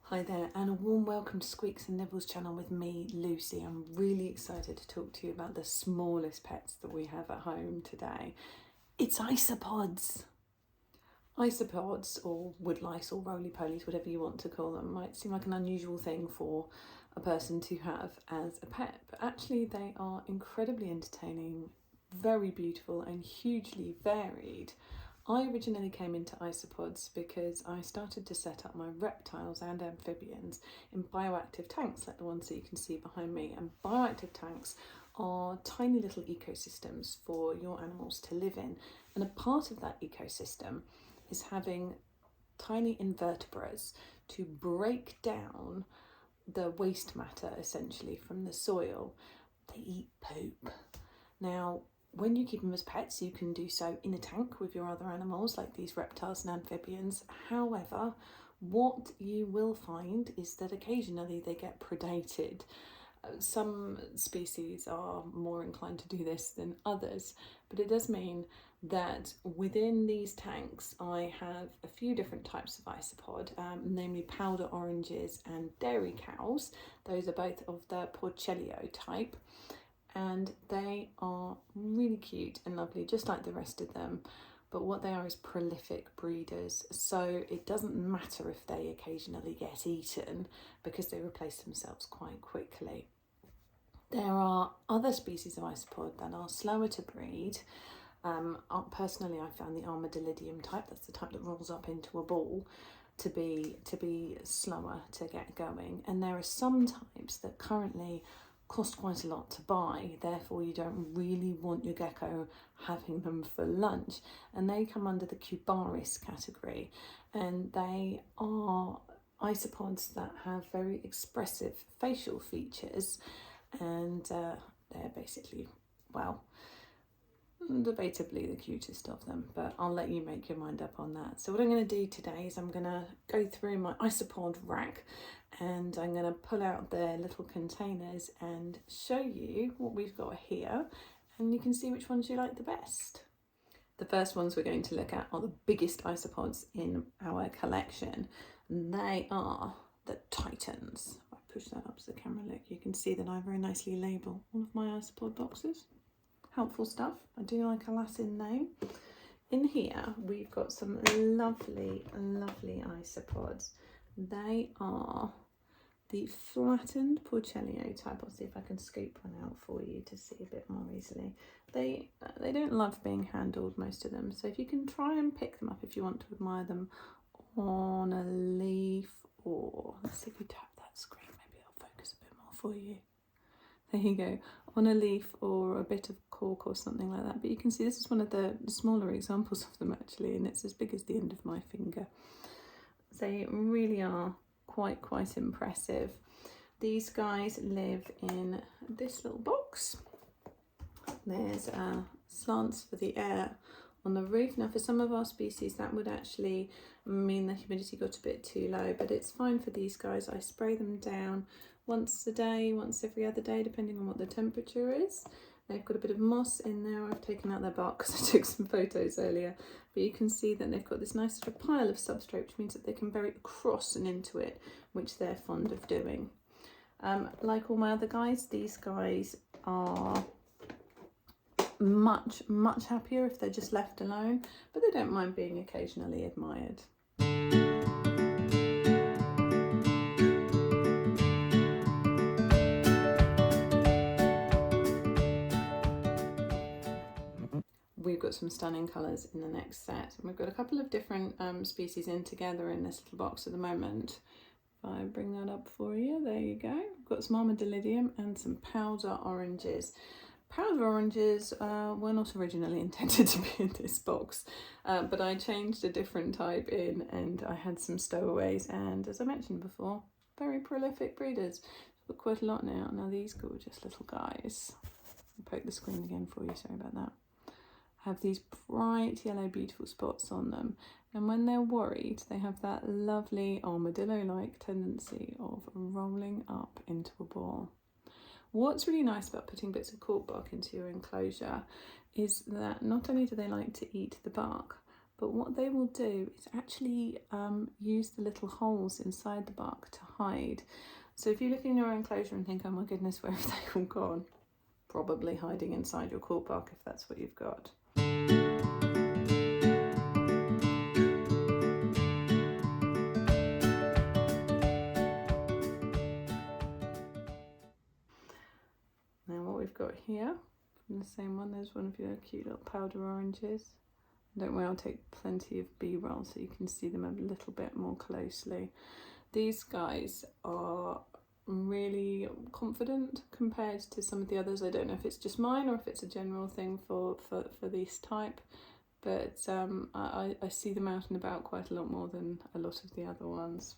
Hi there, and a warm welcome to Squeaks and Nibbles channel with me, Lucy. I'm really excited to talk to you about the smallest pets that we have at home today. It's isopods. Isopods, or woodlice, or roly-polies, whatever you want to call them, might seem like an unusual thing for a person to have as a pet, but actually they are incredibly entertaining, very beautiful and hugely varied. I originally came into isopods because I started to set up my reptiles and amphibians in bioactive tanks like the ones that you can see behind me. And bioactive tanks are tiny little ecosystems for your animals to live in. And a part of that ecosystem is having tiny invertebrates to break down the waste matter essentially from the soil. They eat poop. Now, when you keep them as pets, you can do so in a tank with your other animals, like these reptiles and amphibians. However, what you will find is that occasionally they get predated. Some species are more inclined to do this than others, but it does mean that within these tanks I have a few different types of isopod, namely powder oranges and dairy cows. Those are both of the Porcellio type. And they are really cute and lovely, just like the rest of them. But what they are is prolific breeders, so it doesn't matter if they occasionally get eaten because they replace themselves quite quickly. There are other species of isopod that are slower to breed. Personally, I found the armadillidium type, that's the type that rolls up into a ball, to be slower to get going. And there are some types that currently cost quite a lot to buy, therefore you don't really want your gecko having them for lunch, and they come under the Cubaris category, and they are isopods that have very expressive facial features, and they're basically, well, debatably the cutest of them, but I'll let you make your mind up on that. So what I'm going to do today is I'm going to go through my isopod rack, and I'm going to pull out their little containers and show you what we've got here, and you can see which ones you like the best. The first ones we're going to look at are the biggest isopods in our collection. They are the Titans. If I push that up to the camera, look, you can see that I very nicely label all of my isopod boxes. Helpful stuff. I do like a Latin name. In here we've got some lovely isopods. They are the flattened Porcellio type. I'll see if I can scoop one out for you to see a bit more easily. They don't love being handled, most of them, so if you can try and pick them up if you want to admire them on a leaf, or let's see if we tap that screen, maybe it'll focus a bit more for you. There you go, on a leaf or a bit of cork or something like that. But you can see this is one of the smaller examples of them actually, and it's as big as the end of my finger. They really are quite impressive. These guys live in this little box. There's slants for the air on the roof. Now for some of our species that would actually mean the humidity got a bit too low, but it's fine for these guys. I spray them down once a day, once every other day, depending on what the temperature is. They've got a bit of moss in there. I've taken out their bark because I took some photos earlier, but you can see that they've got this nice sort of pile of substrate, which means that they can bury across and into it, which they're fond of doing. Like all my other guys, these guys are much happier if they're just left alone, but they don't mind being occasionally admired. We've got some stunning colours in the next set, and we've got a couple of different species in together in this little box at the moment. If I bring that up for you, there you go. We've got some armadillidium and some powder oranges. Powder oranges were not originally intended to be in this box, but I changed a different type in, and I had some stowaways, and as I mentioned before, very prolific breeders. We've got quite a lot now. Now these gorgeous little guys, I'll poke the screen again for you, sorry about that, have these bright yellow beautiful spots on them, and when they're worried they have that lovely armadillo-like tendency of rolling up into a ball. What's really nice about putting bits of cork bark into your enclosure is that not only do they like to eat the bark, but what they will do is actually use the little holes inside the bark to hide. So if you look in your enclosure and think, oh my goodness, where have they all gone? Probably hiding inside your cork bark if that's what you've got. Now what we've got here, from the same one, there's one of your cute little powder oranges. Don't worry, I'll take plenty of B-roll so you can see them a little bit more closely. These guys are really confident compared to some of the others. I don't know if it's just mine or if it's a general thing for this type, but I see them out and about quite a lot more than a lot of the other ones.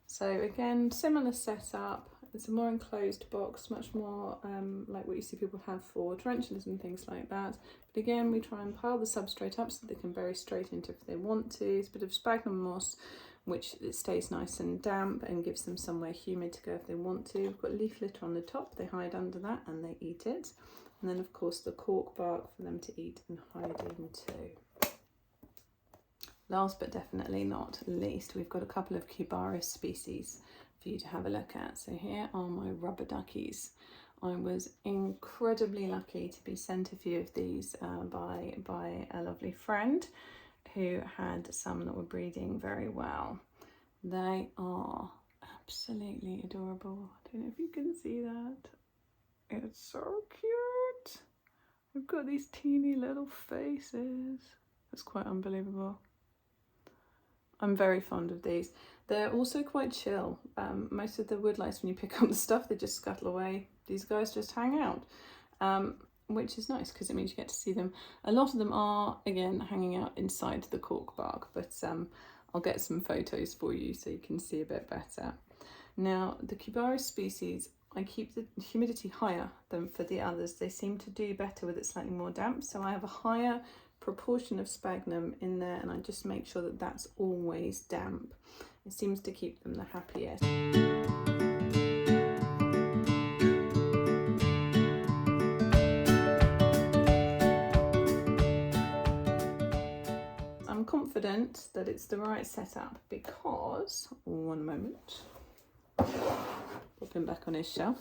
So again, similar setup. It's a more enclosed box, much more like what you see people have for tarantulas and things like that. But again, we try and pile the substrate up so they can bury straight into if they want to. It's a bit of sphagnum moss, which it stays nice and damp and gives them somewhere humid to go if they want to. We've got leaf litter on the top, they hide under that and they eat it. And then of course the cork bark for them to eat and hide into. Last but definitely not least, we've got a couple of Cubaris species for you to have a look at. So here are my rubber duckies. I was incredibly lucky to be sent a few of these by a lovely friend who had some that were breeding very well. They are absolutely adorable. I don't know if you can see that. It's so cute. They've got these teeny little faces. It's quite unbelievable. I'm very fond of these. They're also quite chill. Most of the woodlice, when you pick up the stuff, they just scuttle away. These guys just hang out, which is nice because it means you get to see them. A lot of them are, again, hanging out inside the cork bark, but I'll get some photos for you so you can see a bit better. Now, the Cubaris species, I keep the humidity higher than for the others. They seem to do better with it slightly more damp, so I have a higher proportion of sphagnum in there, and I just make sure that that's always damp. It seems to keep them the happiest. I'm confident that it's the right setup because, one moment, put him back on his shelf.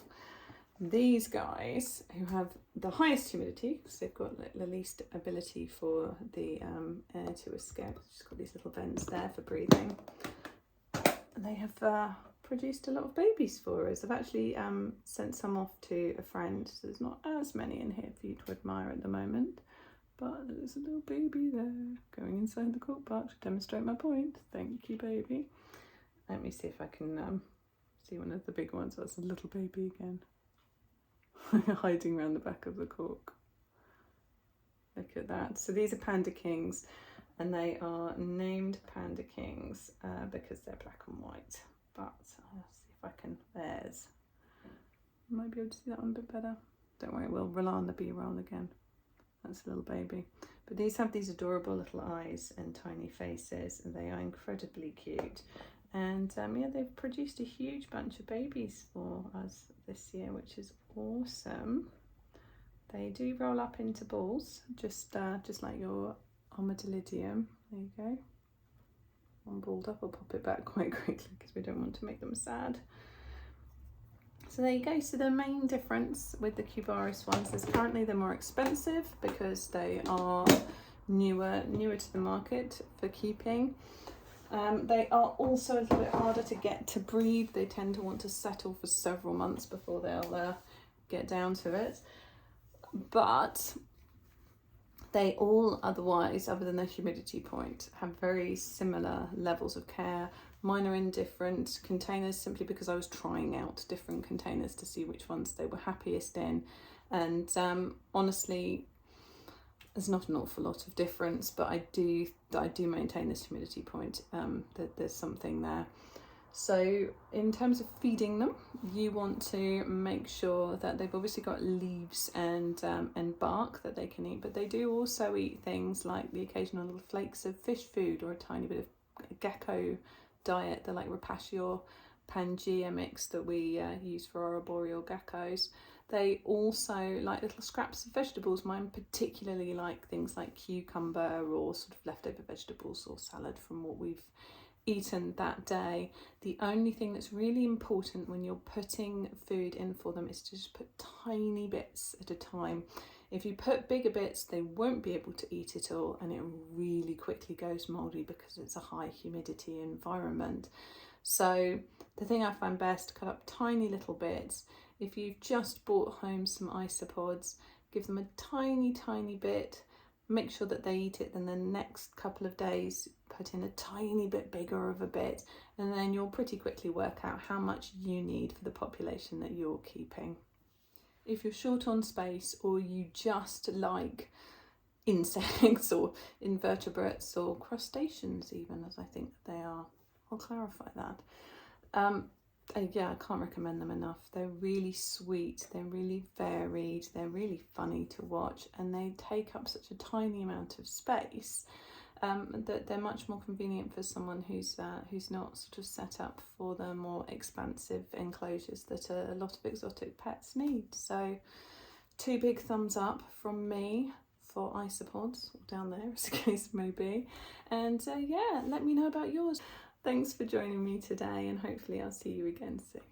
These guys who have the highest humidity, because they've got the least ability for the air to escape, just got these little vents there for breathing. They have produced a lot of babies for us. I've actually sent some off to a friend, so there's not as many in here for you to admire at the moment. But there's a little baby there going inside the cork bark to demonstrate my point. Thank you, baby. Let me see if I can see one of the big ones. That's a little baby again. Hiding around the back of the cork. Look at that. So these are panda kings, and they are named panda kings because they're black and white. But I'll see if I can. There's. Might be able to see that one a bit better. Don't worry, we'll rely on the B-roll again. That's a little baby. But these have these adorable little eyes and tiny faces, and they are incredibly cute. And yeah, they've produced a huge bunch of babies for us this year, which is awesome. They do roll up into balls, just like your Armadillidium. There you go. One balled up, I'll pop it back quite quickly because we don't want to make them sad. So there you go. So the main difference with the Cubaris ones is currently they're more expensive because they are newer to the market for keeping. They are also a little bit harder to get to breed. They tend to want to settle for several months before they'll get down to it. But they all otherwise, other than the humidity point, have very similar levels of care. Mine are in different containers simply because I was trying out different containers to see which ones they were happiest in. And honestly, there's not an awful lot of difference, but I do maintain this humidity point, that there's something there. So in terms of feeding them, you want to make sure that they've obviously got leaves and bark that they can eat, but they do also eat things like the occasional little flakes of fish food or a tiny bit of gecko diet. They're like Rapaceae or Pangea mix that we use for our arboreal geckos. They also like little scraps of vegetables. Mine particularly like things like cucumber or sort of leftover vegetables or salad from what we've eaten that day. The only thing that's really important when you're putting food in for them is to just put tiny bits at a time. If you put bigger bits, they won't be able to eat it all, and it really quickly goes mouldy because it's a high humidity environment. So the thing I find best, cut up tiny little bits. If you've just brought home some isopods, give them a tiny bit, make sure that they eat it, then the next couple of days put in a tiny bit bigger of a bit, and then you'll pretty quickly work out how much you need for the population that you're keeping. If you're short on space, or you just like insects or invertebrates or crustaceans even, as I think they are, I'll clarify that. Yeah, I can't recommend them enough. They're really sweet, they're really varied, they're really funny to watch, and they take up such a tiny amount of space that they're much more convenient for someone who's not sort of set up for the more expansive enclosures that a lot of exotic pets need. So 2 big thumbs up from me for isopods, or down there as the case may be, and yeah, let me know about yours. Thanks for joining me today, and hopefully I'll see you again soon.